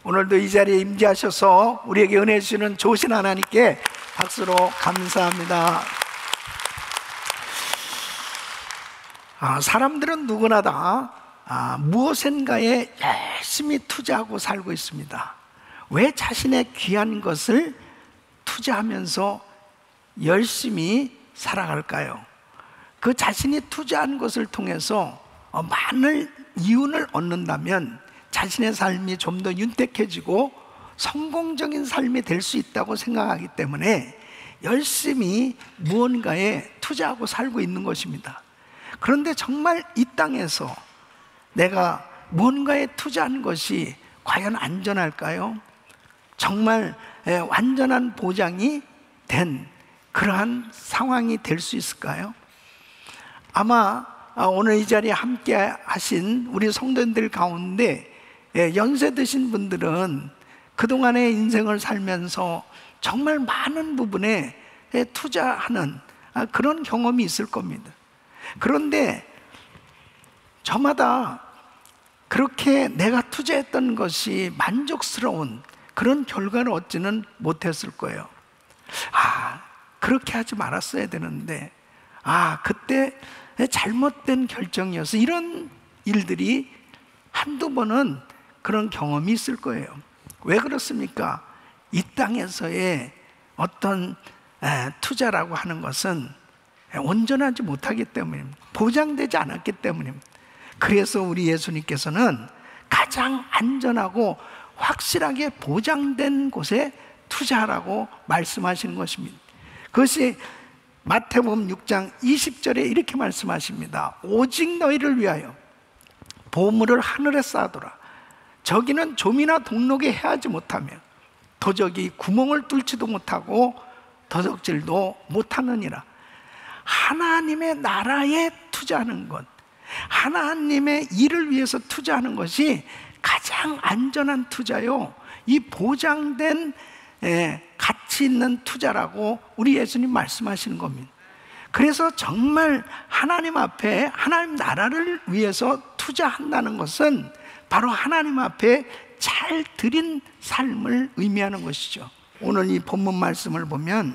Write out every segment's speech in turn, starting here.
오늘도 이 자리에 임재하셔서 우리에게 은혜 주시는 좋으신 하나님께 박수로 감사합니다. 사람들은 누구나 다 무엇인가에 열심히 투자하고 살고 있습니다. 왜 자신의 귀한 것을 투자하면서 열심히 살아갈까요? 그 자신이 투자한 것을 통해서 많은 이윤을 얻는다면 자신의 삶이 좀 더 윤택해지고 성공적인 삶이 될 수 있다고 생각하기 때문에 열심히 무언가에 투자하고 살고 있는 것입니다. 그런데 정말 이 땅에서 내가 무언가에 투자한 것이 과연 안전할까요? 정말 완전한 보장이 된 그러한 상황이 될 수 있을까요? 아마 오늘 이 자리에 함께 하신 우리 성도님들 가운데 연세 드신 분들은 그동안의 인생을 살면서 정말 많은 부분에 투자하는 그런 경험이 있을 겁니다. 그런데 저마다 그렇게 내가 투자했던 것이 만족스러운 그런 결과를 얻지는 못했을 거예요. 그렇게 하지 말았어야 되는데, 그때 잘못된 결정이어서 이런 일들이 한두 번은 그런 경험이 있을 거예요. 왜 그렇습니까? 이 땅에서의 어떤 투자라고 하는 것은 온전하지 못하기 때문입니다. 보장되지 않았기 때문입니다. 그래서 우리 예수님께서는 가장 안전하고 확실하게 보장된 곳에 투자하라고 말씀하시는 것입니다. 그것이 마태복음 6장 20절에 이렇게 말씀하십니다. 오직 너희를 위하여 보물을 하늘에 쌓아두라. 저기는 좀이나 동록에 해하지 못하며 도적이 구멍을 뚫지도 못하고 도적질도 못하느니라. 하나님의 나라에 투자하는 것, 하나님의 일을 위해서 투자하는 것이 가장 안전한 투자요, 이 보장된 가치 있는 투자라고 우리 예수님 말씀하시는 겁니다. 그래서 정말 하나님 앞에 하나님 나라를 위해서 투자한다는 것은 바로 하나님 앞에 잘 드린 삶을 의미하는 것이죠. 오늘 이 본문 말씀을 보면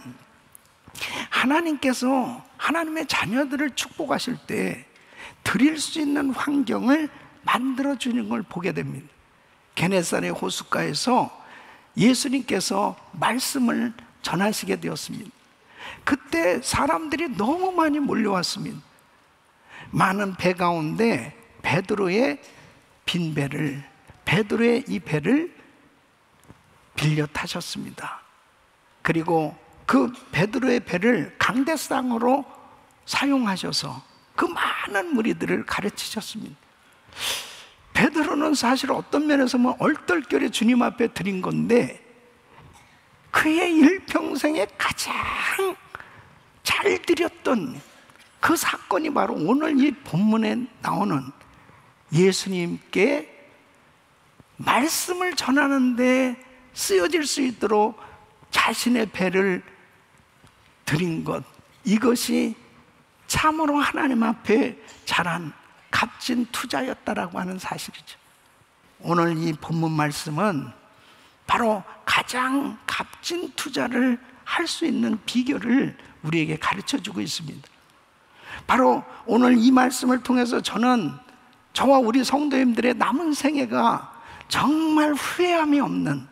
하나님께서 하나님의 자녀들을 축복하실 때 드릴 수 있는 환경을 만들어주는 걸 보게 됩니다. 게네사렛 호숫가에서 예수님께서 말씀을 전하시게 되었습니다. 그때 사람들이 너무 많이 몰려왔습니다. 많은 배 가운데 베드로의 빈 배를, 베드로의 이 배를 빌려 타셨습니다. 그리고 그 베드로의 배를 강대상으로 사용하셔서 그 많은 무리들을 가르치셨습니다. 베드로는 사실 어떤 면에서 얼떨결에 주님 앞에 드린 건데 그의 일평생에 가장 잘 드렸던 그 사건이 바로 오늘 이 본문에 나오는 예수님께 말씀을 전하는데 쓰여질 수 있도록 자신의 배를 드린 것, 이것이 참으로 하나님 앞에 잘한 값진 투자였다라고 하는 사실이죠. 오늘 이 본문 말씀은 바로 가장 값진 투자를 할 수 있는 비결을 우리에게 가르쳐주고 있습니다. 바로 오늘 이 말씀을 통해서 저는 저와 우리 성도님들의 남은 생애가 정말 후회함이 없는,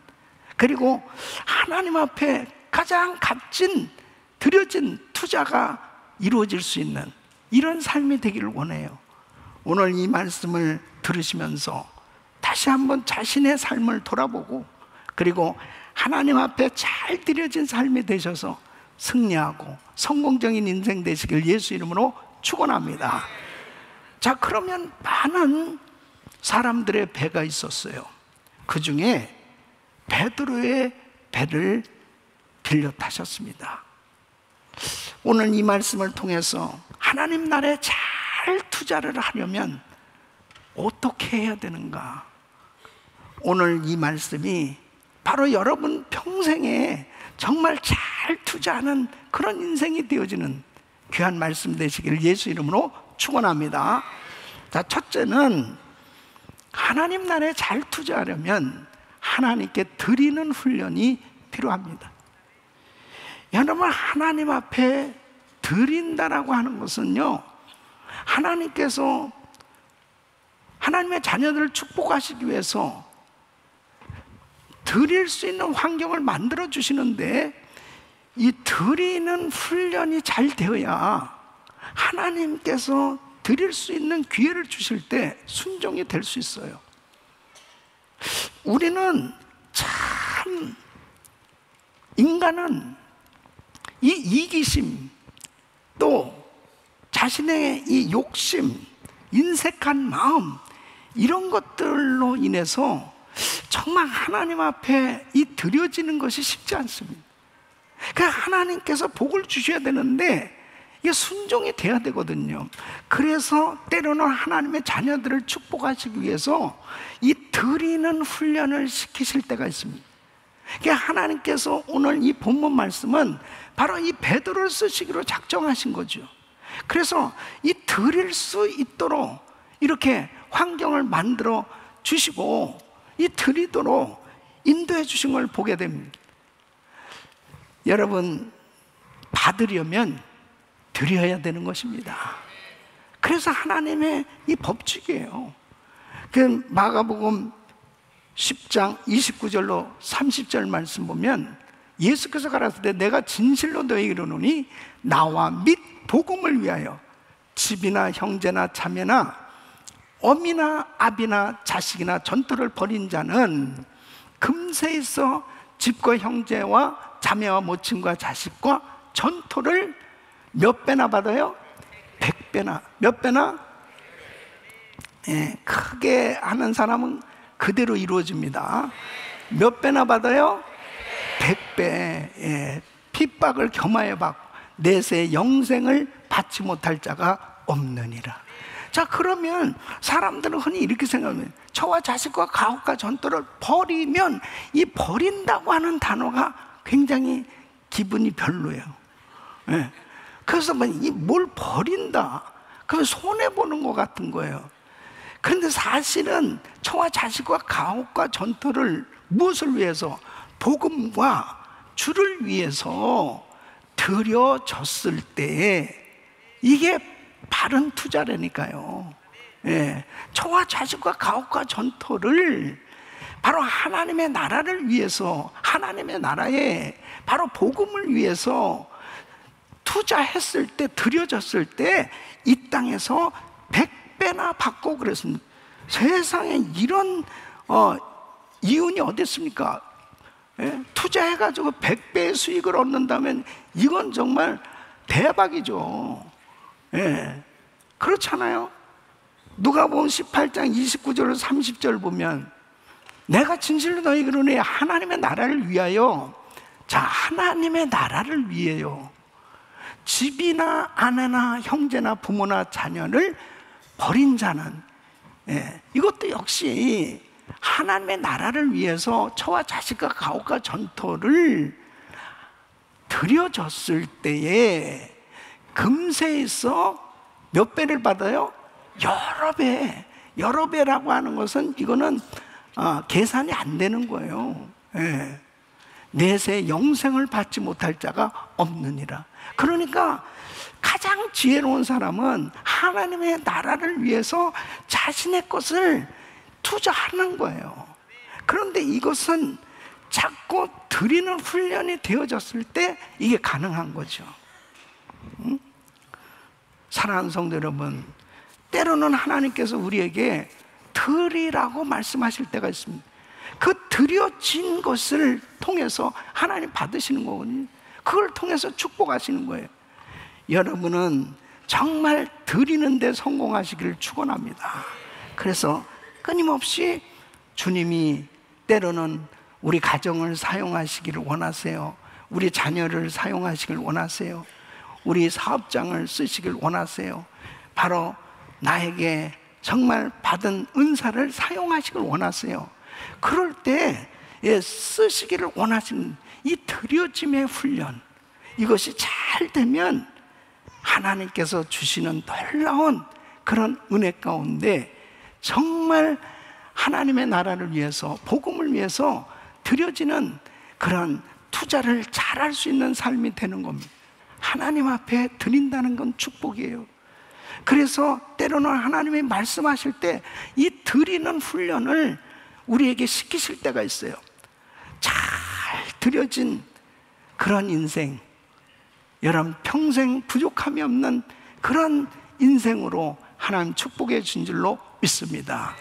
그리고 하나님 앞에 가장 값진 드려진 투자가 이루어질 수 있는 이런 삶이 되기를 원해요. 오늘 이 말씀을 들으시면서 다시 한번 자신의 삶을 돌아보고, 그리고 하나님 앞에 잘 드려진 삶이 되셔서 승리하고 성공적인 인생 되시길 예수 이름으로 축원합니다. 자, 그러면 많은 사람들의 배가 있었어요. 그 중에 베드로의 배를 빌려 타셨습니다. 오늘 이 말씀을 통해서 하나님 나라에 잘 투자를 하려면 어떻게 해야 되는가? 오늘 이 말씀이 바로 여러분 평생에 정말 잘 투자하는 그런 인생이 되어지는 귀한 말씀 되시기를 예수 이름으로 축원합니다. 자, 첫째는 하나님 나라에 잘 투자하려면 하나님께 드리는 훈련이 필요합니다. 여러분, 하나님 앞에 드린다라고 하는 것은요, 하나님께서 하나님의 자녀들을 축복하시기 위해서 드릴 수 있는 환경을 만들어 주시는데, 이 드리는 훈련이 잘 되어야 하나님께서 드릴 수 있는 기회를 주실 때 순종이 될 수 있어요. 우리는 참, 인간은 이 이기심, 또 자신의 이 욕심, 인색한 마음, 이런 것들로 인해서 정말 하나님 앞에 이 드려지는 것이 쉽지 않습니다. 그러니까 하나님께서 복을 주셔야 되는데 이게 순종이 돼야 되거든요. 그래서 때로는 하나님의 자녀들을 축복하시기 위해서 이 드리는 훈련을 시키실 때가 있습니다. 그러니까 하나님께서 오늘 이 본문 말씀은 바로 이 베드로를 쓰시기로 작정하신 거죠. 그래서 이 드릴 수 있도록 이렇게 환경을 만들어 주시고 이 드리도록 인도해 주신 걸 보게 됩니다. 여러분, 받으려면 드려야 되는 것입니다. 그래서 하나님의 이 법칙이에요. 그 마가복음 10장 29절로 30절 말씀 보면 예수께서 가라사대 내가 진실로 너희에게 이르노니 나와 및 복음을 위하여 집이나 형제나 자매나 어미나 아비나 자식이나 전토를 벌인 자는 금세 있어 집과 형제와 자매와 모친과 자식과 전토를 몇 배나 받아요? 100배나. 몇 배나? 예, 크게 하는 사람은 그대로 이루어집니다. 몇 배나 받아요? 100배. 예, 핍박을 겸하여 받고 내세 영생을 받지 못할 자가 없느니라. 자, 그러면 사람들은 흔히 이렇게 생각하면 저와 자식과 가옥과 전토를 버리면 이 버린다고 하는 단어가 굉장히 기분이 별로예요. 예. 그래서 뭘 버린다, 그러면 손해보는 것 같은 거예요. 그런데 사실은 저와 자식과 가옥과 전토를 무엇을 위해서? 복음과 주를 위해서 드려졌을 때 이게 바른 투자라니까요. 예. 저와 자식과 가옥과 전토를 바로 하나님의 나라를 위해서, 하나님의 나라에 바로 복음을 위해서 투자했을 때, 드려졌을 때 이 땅에서 100배나 받고 그랬습니다. 세상에 이런 이윤이 어디 있습니까? 예? 투자해가지고 100배의 수익을 얻는다면 이건 정말 대박이죠. 예. 그렇잖아요. 누가복음 18장 29절 30절 보면 내가 진실로 너희에게 이르노니 하나님의 나라를 위하여, 자, 하나님의 나라를 위해요, 집이나 아내나 형제나 부모나 자녀를 버린 자는, 예, 이것도 역시 하나님의 나라를 위해서 저와 자식과 가옥과 전토를 드려졌을 때에 금세 있어 몇 배를 받아요? 여러 배. 여러 배라고 하는 것은 이거는 계산이 안 되는 거예요. 예. 내세 영생을 받지 못할 자가 없느니라. 그러니까 가장 지혜로운 사람은 하나님의 나라를 위해서 자신의 것을 투자하는 거예요. 그런데 이것은 자꾸 드리는 훈련이 되어졌을 때 이게 가능한 거죠. 응? 사랑하는 성도 여러분, 때로는 하나님께서 우리에게 드리라고 말씀하실 때가 있습니다. 그 드려진 것을 통해서 하나님 받으시는 거거든요. 그걸 통해서 축복하시는 거예요. 여러분은 정말 드리는 데 성공하시기를 축원합니다. 그래서 끊임없이 주님이 때로는 우리 가정을 사용하시기를 원하세요. 우리 자녀를 사용하시길 원하세요. 우리 사업장을 쓰시길 원하세요. 바로 나에게 정말 받은 은사를 사용하시길 원하세요. 그럴 때 쓰시기를 원하시는 이 드려짐의 훈련, 이것이 잘 되면 하나님께서 주시는 놀라운 그런 은혜 가운데 정말 하나님의 나라를 위해서, 복음을 위해서 드려지는 그런 투자를 잘할 수 있는 삶이 되는 겁니다. 하나님 앞에 드린다는 건 축복이에요. 그래서 때로는 하나님이 말씀하실 때 이 드리는 훈련을 우리에게 시키실 때가 있어요. 잘 드려진 그런 인생, 여러분 평생 부족함이 없는 그런 인생으로 하나님 축복해 준 줄로 믿습니다.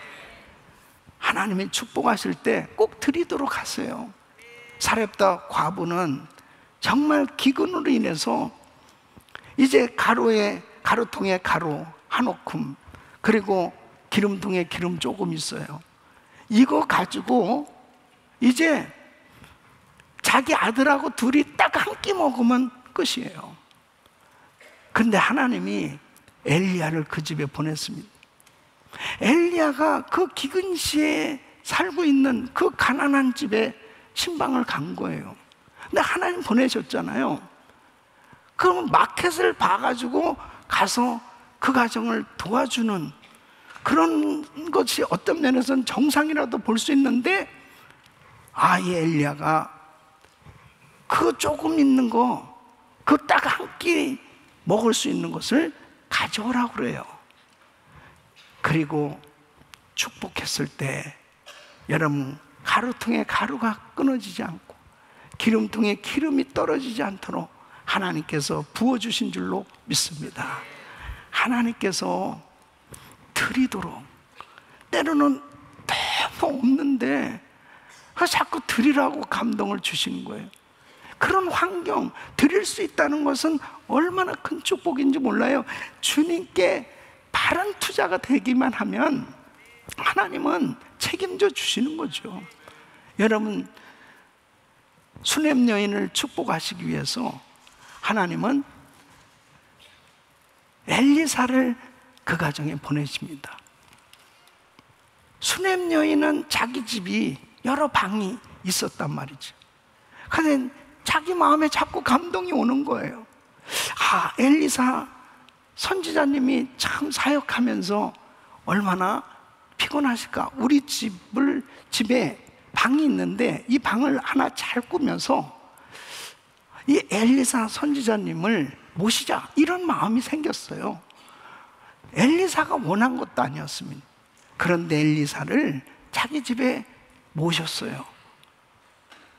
하나님이 축복하실 때 꼭 드리도록 하세요. 사렙다 과부는 정말 기근으로 인해서 이제 가루통에 가루 한 오큼, 그리고 기름통에 기름 조금 있어요. 이거 가지고 이제 자기 아들하고 둘이 딱 한 끼 먹으면 끝이에요. 그런데 하나님이 엘리야를 그 집에 보냈습니다. 엘리야가 그 기근시에 살고 있는 그 가난한 집에 신방을 간 거예요. 근데 하나님 보내셨잖아요. 그러면 마켓을 봐가지고 가서 그 가정을 도와주는 그런 것이 어떤 면에서는 정상이라도 볼 수 있는데, 이 엘리야가 그 조금 있는 거, 그 딱 한 끼 먹을 수 있는 것을 가져오라고 그래요. 그리고 축복했을 때 여러분, 가루통에 가루가 끊어지지 않고 기름통에 기름이 떨어지지 않도록 하나님께서 부어주신 줄로 믿습니다. 하나님께서 드리도록, 때로는 너무 없는데 자꾸 드리라고 감동을 주시는 거예요. 그런 환경, 드릴 수 있다는 것은 얼마나 큰 축복인지 몰라요. 주님께 바른 투자가 되기만 하면 하나님은 책임져 주시는 거죠. 여러분, 수냄 여인을 축복하시기 위해서 하나님은 엘리사를 그 가정에 보내십니다. 수냄 여인은 자기 집이 여러 방이 있었단 말이죠. 근데 자기 마음에 자꾸 감동이 오는 거예요. 엘리사 선지자님이 참 사역하면서 얼마나 피곤하실까. 우리 집에 방이 있는데 이 방을 하나 잘 꾸며서 이 엘리사 선지자님을 모시자, 이런 마음이 생겼어요. 엘리사가 원한 것도 아니었습니다. 그런데 엘리사를 자기 집에 모셨어요.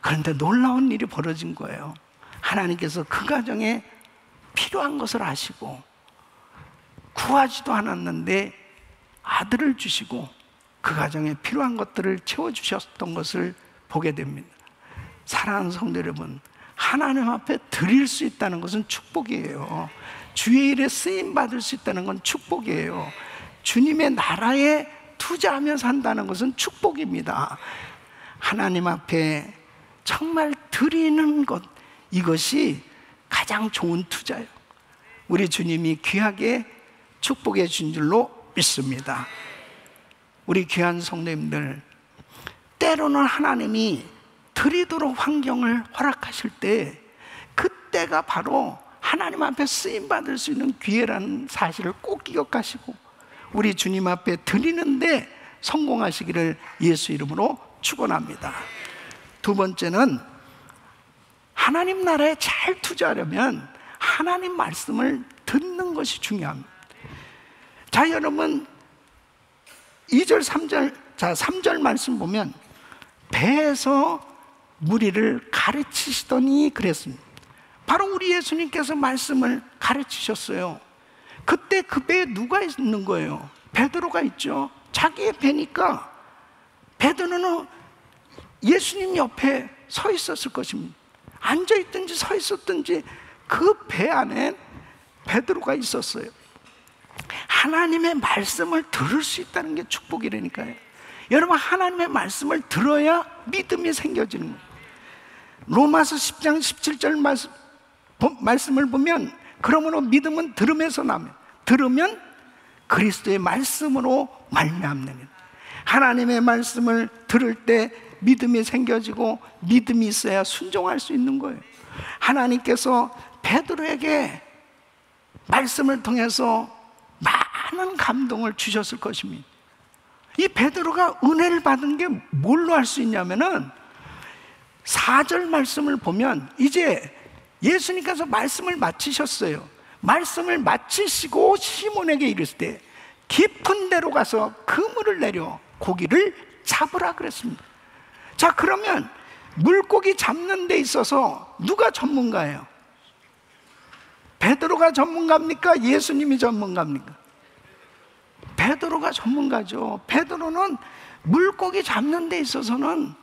그런데 놀라운 일이 벌어진 거예요. 하나님께서 그 가정에 필요한 것을 아시고 구하지도 않았는데 아들을 주시고 그 가정에 필요한 것들을 채워주셨던 것을 보게 됩니다. 사랑하는 성도 여러분, 하나님 앞에 드릴 수 있다는 것은 축복이에요. 주의 일에 쓰임받을 수 있다는 건 축복이에요. 주님의 나라에 투자하며 산다는 것은 축복입니다. 하나님 앞에 정말 드리는 것, 이것이 가장 좋은 투자예요. 우리 주님이 귀하게 축복해 준 줄로 믿습니다. 우리 귀한 성도님들, 때로는 하나님이 드리도록 환경을 허락하실 때 그때가 바로 하나님 앞에 쓰임받을 수 있는 기회라는 사실을 꼭 기억하시고 우리 주님 앞에 드리는데 성공하시기를 예수 이름으로 축원합니다. 두 번째는, 하나님 나라에 잘 투자하려면 하나님 말씀을 듣는 것이 중요합니다. 자, 여러분 2절 3절, 3절 말씀 보면 배에서 무리를 가르치시더니 그랬습니다. 바로 우리 예수님께서 말씀을 가르치셨어요. 그때 그 배에 누가 있는 거예요? 베드로가 있죠. 자기의 배니까 베드로는 예수님 옆에 서 있었을 것입니다. 앉아있든지 서 있었든지 그 배 안에 베드로가 있었어요. 하나님의 말씀을 들을 수 있다는 게 축복이라니까요. 여러분, 하나님의 말씀을 들어야 믿음이 생겨지는 거예요. 로마서 10장 17절 말씀을 보면, 그러므로 믿음은 들음에서 나며 들으면 그리스도의 말씀으로 말미암느니라. 하나님의 말씀을 들을 때 믿음이 생겨지고 믿음이 있어야 순종할 수 있는 거예요. 하나님께서 베드로에게 말씀을 통해서 많은 감동을 주셨을 것입니다. 이 베드로가 은혜를 받은 게 뭘로 할 수 있냐면은 4절 말씀을 보면 이제 예수님께서 말씀을 마치셨어요. 말씀을 마치시고 시몬에게 이르실 때 깊은 데로 가서 그물을 내려 고기를 잡으라 그랬습니다. 자, 그러면 물고기 잡는 데 있어서 누가 전문가예요? 베드로가 전문가입니까? 예수님이 전문가입니까? 베드로가 전문가죠. 베드로는 물고기 잡는 데 있어서는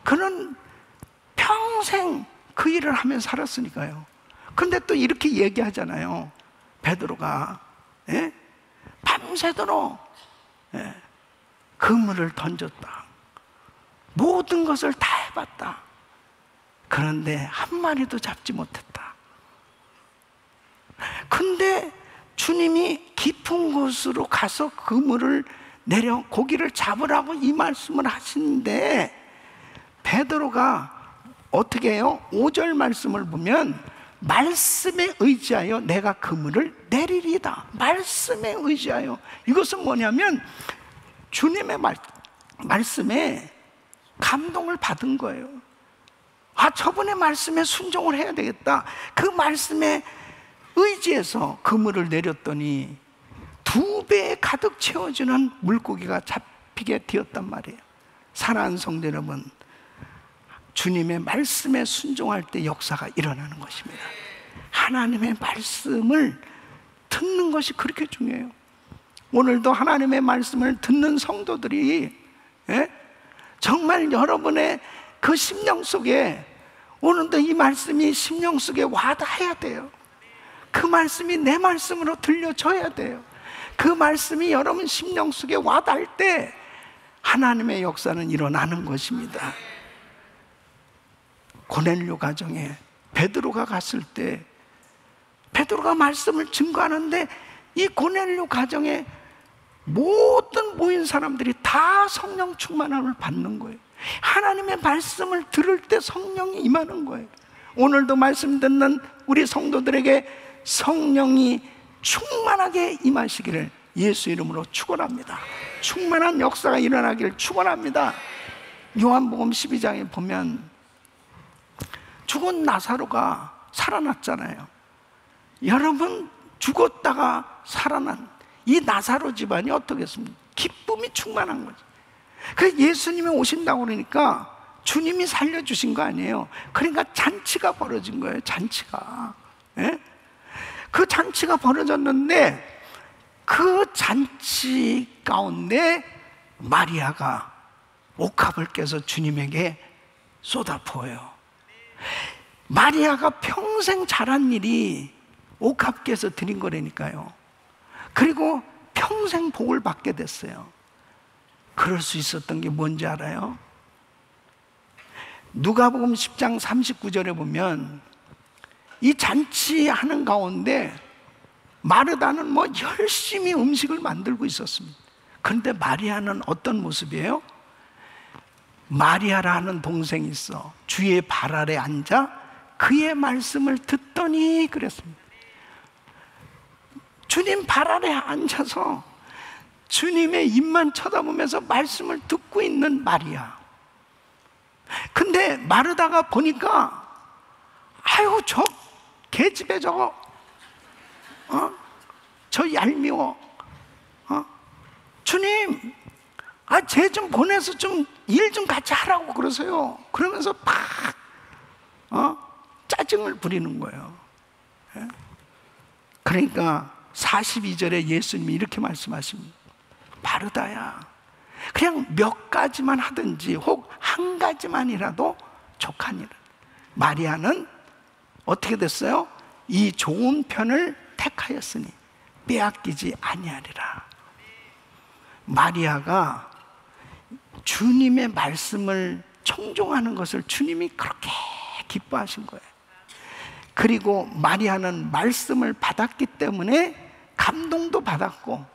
그는 평생 그 일을 하며 살았으니까요. 근데 또 이렇게 얘기하잖아요. 베드로가 밤새도록 그물을 던졌다. 모든 것을 다 해봤다. 그런데 한 마리도 잡지 못했다. 근데 주님이 깊은 곳으로 가서 그물을 내려 고기를 잡으라고 이 말씀을 하시는데 베드로가 어떻게 해요? 5절 말씀을 보면 말씀에 의지하여 내가 그물을 내리리다. 말씀에 의지하여. 이것은 뭐냐면 주님의 말씀에 감동을 받은 거예요. 아, 저분의 말씀에 순종을 해야 되겠다. 그 말씀에 의지해서 그물을 내렸더니 2배 가득 채워지는 물고기가 잡히게 되었단 말이에요. 사랑하는 성도 여러분, 주님의 말씀에 순종할 때 역사가 일어나는 것입니다. 하나님의 말씀을 듣는 것이 그렇게 중요해요. 오늘도 하나님의 말씀을 듣는 성도들이 정말 여러분의 그 심령 속에 오늘도 이 말씀이 심령 속에 와닿아야 돼요. 그 말씀이 내 말씀으로 들려져야 돼요. 그 말씀이 여러분 심령 속에 와닿을 때 하나님의 역사는 일어나는 것입니다. 고넬료 가정에 베드로가 갔을 때 베드로가 말씀을 증거하는데 이 고넬료 가정에 모든 모인 사람들이 다 성령 충만함을 받는 거예요. 하나님의 말씀을 들을 때 성령이 임하는 거예요. 오늘도 말씀 듣는 우리 성도들에게 성령이 충만하게 임하시기를 예수 이름으로 축원합니다. 충만한 역사가 일어나기를 축원합니다. 요한복음 12장에 보면 죽은 나사로가 살아났잖아요. 여러분, 죽었다가 살아난 이 나사로 집안이 어떻겠습니까? 기쁨이 충만한 거죠. 그 예수님이 오신다고 그러니까 주님이 살려주신 거 아니에요. 그러니까 잔치가 벌어진 거예요. 잔치가. 그 잔치가 벌어졌는데 그 잔치 가운데 마리아가 옥합을 깨서 주님에게 쏟아부어요. 마리아가 평생 잘한 일이 옥합 깨서 드린 거라니까요. 그리고 평생 복을 받게 됐어요. 그럴 수 있었던 게 뭔지 알아요? 누가복음 10장 39절에 보면 이 잔치하는 가운데 마르다는 뭐 열심히 음식을 만들고 있었습니다. 그런데 마리아는 어떤 모습이에요? 마리아라는 동생이 있어 주의 발 아래 앉아 그의 말씀을 듣더니 그랬습니다. 주님 발 아래 앉아서 주님의 입만 쳐다보면서 말씀을 듣고 있는 마리아. 근데 마르다가 보니까 아유, 저 계집애 저거 저 얄미워. 주님, 쟤 좀 보내서 좀 일 좀 같이 하라고 그러세요. 그러면서 막 짜증을 부리는 거예요. 그러니까 42절에 예수님이 이렇게 말씀하십니다. 마르다야, 그냥 몇 가지만 하든지 혹 한 가지만이라도 족하니라. 마리아는 어떻게 됐어요? 이 좋은 편을 택하였으니 빼앗기지 아니하리라. 마리아가 주님의 말씀을 청종하는 것을 주님이 그렇게 기뻐하신 거예요. 그리고 마리아는 말씀을 받았기 때문에 감동도 받았고,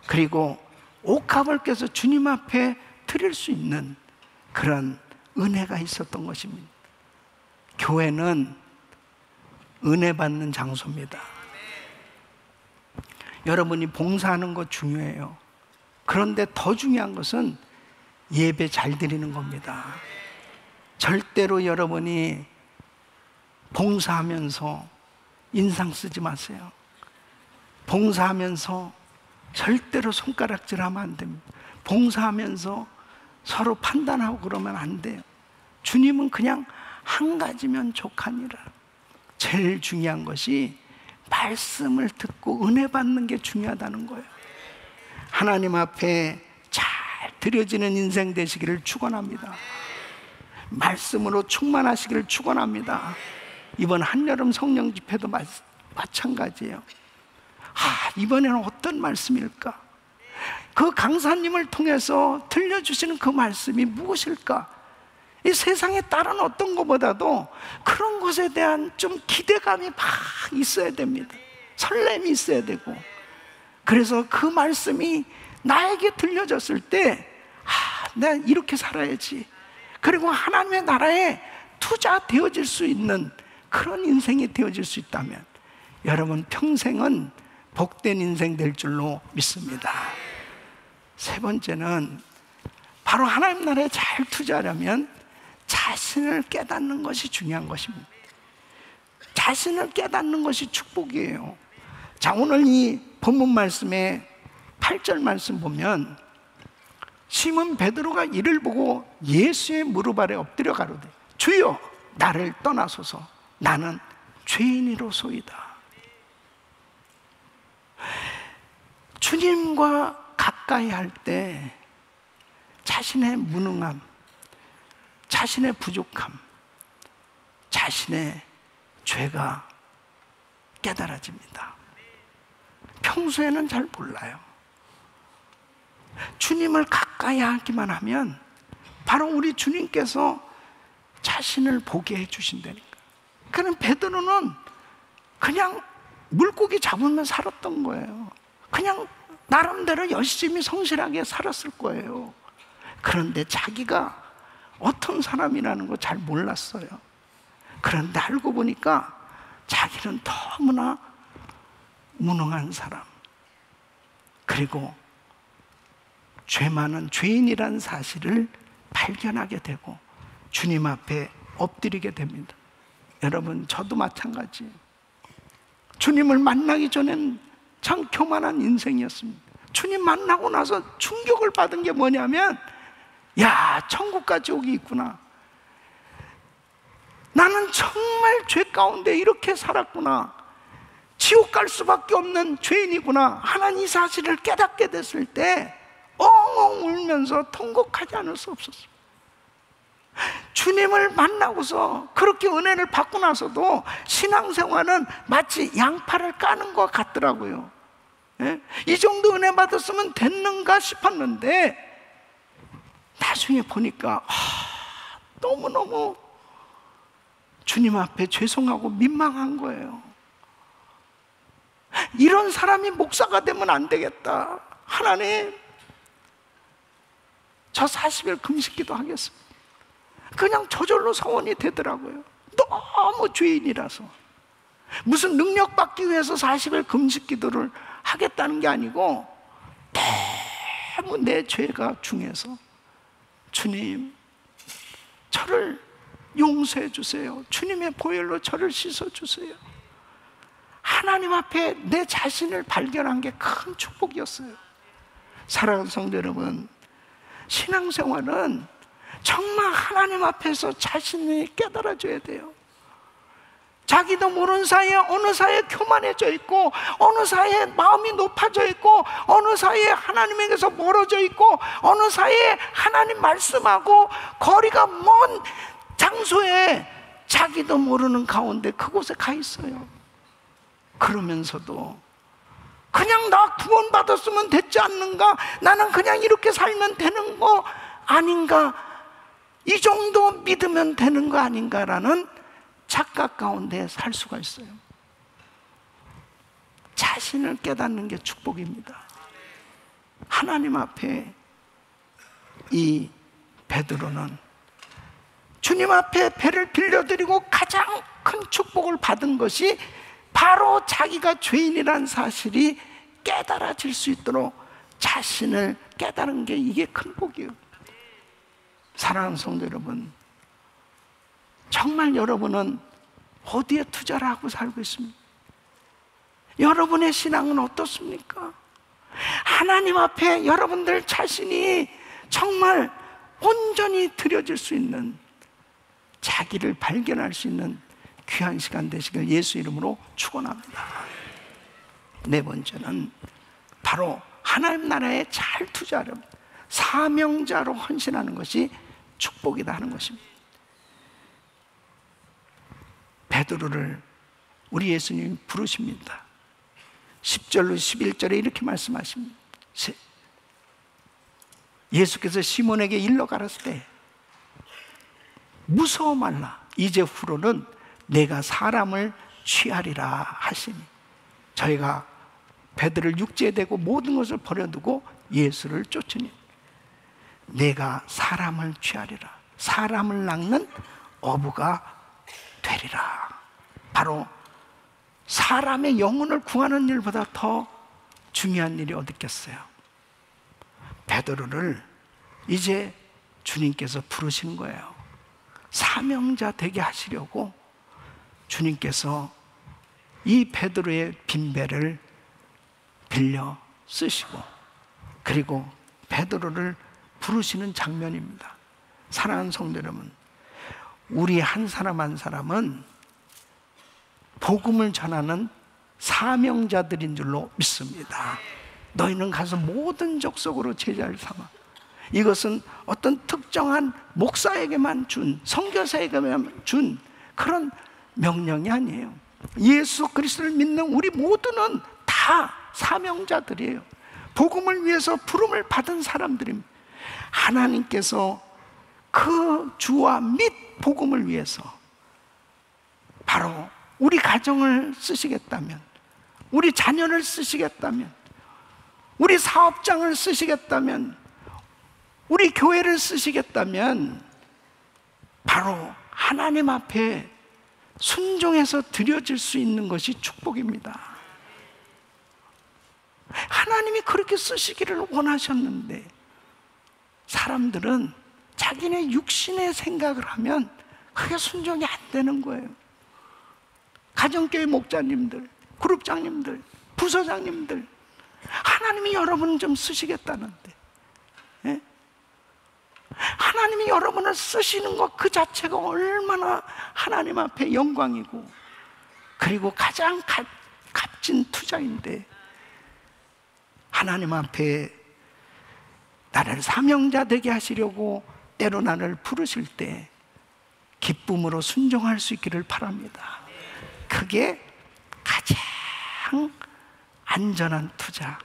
그리고 옥합을 깨서 주님 앞에 드릴 수 있는 그런 은혜가 있었던 것입니다. 교회는 은혜 받는 장소입니다. 여러분이 봉사하는 거 중요해요. 그런데 더 중요한 것은 예배 잘 드리는 겁니다. 절대로 여러분이 봉사하면서 인상 쓰지 마세요. 봉사하면서 절대로 손가락질하면 안 됩니다. 봉사하면서 서로 판단하고 그러면 안 돼요. 주님은 그냥 한 가지면 족하니라. 제일 중요한 것이 말씀을 듣고 은혜 받는 게 중요하다는 거예요. 하나님 앞에 잘 드려지는 인생 되시기를 축원합니다. 말씀으로 충만하시기를 축원합니다. 이번 한여름 성령 집회도 마찬가지예요. 이번에는 어떤 말씀일까? 그 강사님을 통해서 들려주시는 그 말씀이 무엇일까? 이 세상에 다른 어떤 것보다도 그런 것에 대한 좀 기대감이 막 있어야 됩니다. 설렘이 있어야 되고, 그래서 그 말씀이 나에게 들려졌을 때 내가 이렇게 살아야지, 그리고 하나님의 나라에 투자되어질 수 있는 그런 인생이 되어질 수 있다면 여러분 평생은 복된 인생 될 줄로 믿습니다. 세 번째는 바로 하나님 나라에 잘 투자하려면 자신을 깨닫는 것이 중요한 것입니다. 자신을 깨닫는 것이 축복이에요. 자, 오늘 이 본문 말씀에 8절 말씀 보면 시몬 베드로가 이를 보고 예수의 무릎 아래 엎드려 가로되 주여 나를 떠나소서 나는 죄인이로소이다. 주님과 가까이 할 때 자신의 무능함, 자신의 부족함, 자신의 죄가 깨달아집니다. 평소에는 잘 몰라요. 주님을 가까이 하기만 하면 바로 우리 주님께서 자신을 보게 해주신다니까. 그럼 베드로는 그냥 물고기 잡으면 살았던 거예요. 그냥 나름대로 열심히 성실하게 살았을 거예요. 그런데 자기가 어떤 사람이라는 거 잘 몰랐어요. 그런데 알고 보니까 자기는 너무나 무능한 사람, 그리고 죄 많은 죄인이라는 사실을 발견하게 되고 주님 앞에 엎드리게 됩니다. 여러분, 저도 마찬가지예요. 주님을 만나기 전엔 참 교만한 인생이었습니다. 주님 만나고 나서 충격을 받은 게 뭐냐면, 야, 천국까지 오기 있구나. 나는 정말 죄 가운데 이렇게 살았구나. 지옥 갈 수밖에 없는 죄인이구나 하는 이 사실을 깨닫게 됐을 때 엉엉 울면서 통곡하지 않을 수 없었어요. 주님을 만나고서 그렇게 은혜를 받고 나서도 신앙생활은 마치 양파를 까는 것 같더라고요. 예? 이 정도 은혜 받았으면 됐는가 싶었는데 나중에 보니까 너무너무 주님 앞에 죄송하고 민망한 거예요. 이런 사람이 목사가 되면 안 되겠다. 하나님, 저 40일 금식기도 하겠습니다. 그냥 저절로 서원이 되더라고요. 너무 죄인이라서. 무슨 능력 받기 위해서 40일 금식기도를 하겠다는 게 아니고 너무 내 죄가 중해서 주님, 저를 용서해 주세요. 주님의 보혈로 저를 씻어 주세요. 하나님 앞에 내 자신을 발견한 게 큰 축복이었어요. 사랑하는 성도 여러분, 신앙생활은 정말 하나님 앞에서 자신이 깨달아져야 돼요. 자기도 모르는 사이에 어느 사이에 교만해져 있고, 어느 사이에 마음이 높아져 있고, 어느 사이에 하나님에게서 멀어져 있고, 어느 사이에 하나님 말씀하고 거리가 먼 장소에 자기도 모르는 가운데 그곳에 가 있어요. 그러면서도 그냥 나 구원받았으면 됐지 않는가? 나는 그냥 이렇게 살면 되는 거 아닌가? 이 정도 믿으면 되는 거 아닌가라는 착각 가운데 살 수가 있어요. 자신을 깨닫는 게 축복입니다. 하나님 앞에 이 베드로는 주님 앞에 배를 빌려드리고 가장 큰 축복을 받은 것이 바로 자기가 죄인이라는 사실이 깨달아질 수 있도록 자신을 깨달은 게 이게 큰 복이에요. 사랑하는 성도 여러분, 정말 여러분은 어디에 투자를 하고 살고 있습니까? 여러분의 신앙은 어떻습니까? 하나님 앞에 여러분들 자신이 정말 온전히 드려질 수 있는, 자기를 발견할 수 있는 귀한 시간 되시길 예수 이름으로 축원합니다. 네 번째는 바로 하나님 나라에 잘 투자하려 사명자로 헌신하는 것이 축복이다 하는 것입니다. 베드로를 우리 예수님이 부르십니다. 10절로 11절에 이렇게 말씀하십니다. 예수께서 시몬에게 일러 가라사대 무서워 말라. 이제 후로는 내가 사람을 취하리라 하시니, 저희가 베드로를 육지에 대고 모든 것을 버려두고 예수를 쫓으니 내가 사람을 취하리라. 사람을 낚는 어부가 되리라. 바로 사람의 영혼을 구하는 일보다 더 중요한 일이 어디 있겠어요? 베드로를 이제 주님께서 부르시는 거예요. 사명자 되게 하시려고 주님께서 이 베드로의 빈배를 빌려 쓰시고, 그리고 베드로를 부르시는 장면입니다. 사랑하는 성도 여러분, 우리 한 사람 한 사람은 복음을 전하는 사명자들인 줄로 믿습니다. 너희는 가서 모든 족속으로 제자를 삼아. 이것은 어떤 특정한 목사에게만 준, 선교사에게만 준 그런 명령이 아니에요. 예수 그리스도를 믿는 우리 모두는 다 사명자들이에요. 복음을 위해서 부름을 받은 사람들입니다. 하나님께서 그 주와 및 복음을 위해서 바로 우리 가정을 쓰시겠다면, 우리 자녀를 쓰시겠다면, 우리 사업장을 쓰시겠다면, 우리 교회를 쓰시겠다면 바로 하나님 앞에 순종해서 드려질 수 있는 것이 축복입니다. 하나님이 그렇게 쓰시기를 원하셨는데 사람들은 자기네 육신의 생각을 하면 그게 순종이 안 되는 거예요. 가정교회 목자님들, 그룹장님들, 부서장님들, 하나님이 여러분을 좀 쓰시겠다는데, 예? 하나님이 여러분을 쓰시는 것 그 자체가 얼마나 하나님 앞에 영광이고, 그리고 가장 값진 투자인데, 하나님 앞에 나를 사명자 되게 하시려고 때로 나를 부르실 때 기쁨으로 순종할 수 있기를 바랍니다. 그게 가장 안전한 투자,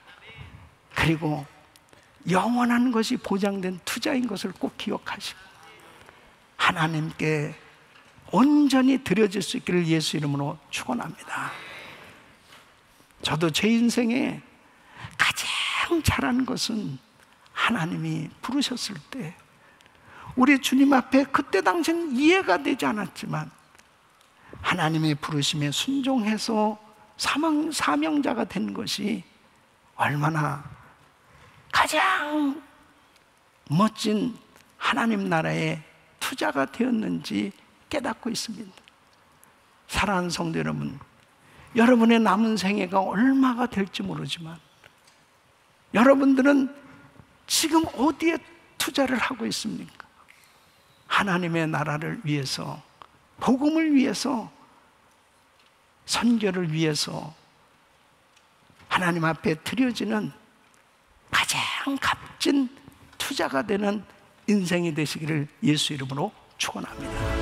그리고 영원한 것이 보장된 투자인 것을 꼭 기억하시고 하나님께 온전히 드려질 수 있기를 예수 이름으로 축원합니다. 저도 제 인생에 가장 잘한 것은 하나님이 부르셨을 때 우리 주님 앞에 그때 당시는 이해가 되지 않았지만 하나님의 부르심에 순종해서 사명자가 된 것이 얼마나 가장 멋진 하나님 나라의 투자가 되었는지 깨닫고 있습니다. 사랑하는 성도 여러분, 여러분의 남은 생애가 얼마가 될지 모르지만 여러분들은 지금 어디에 투자를 하고 있습니까? 하나님의 나라를 위해서, 복음을 위해서, 선교를 위해서 하나님 앞에 드려지는 가장 값진 투자가 되는 인생이 되시기를 예수 이름으로 축원합니다.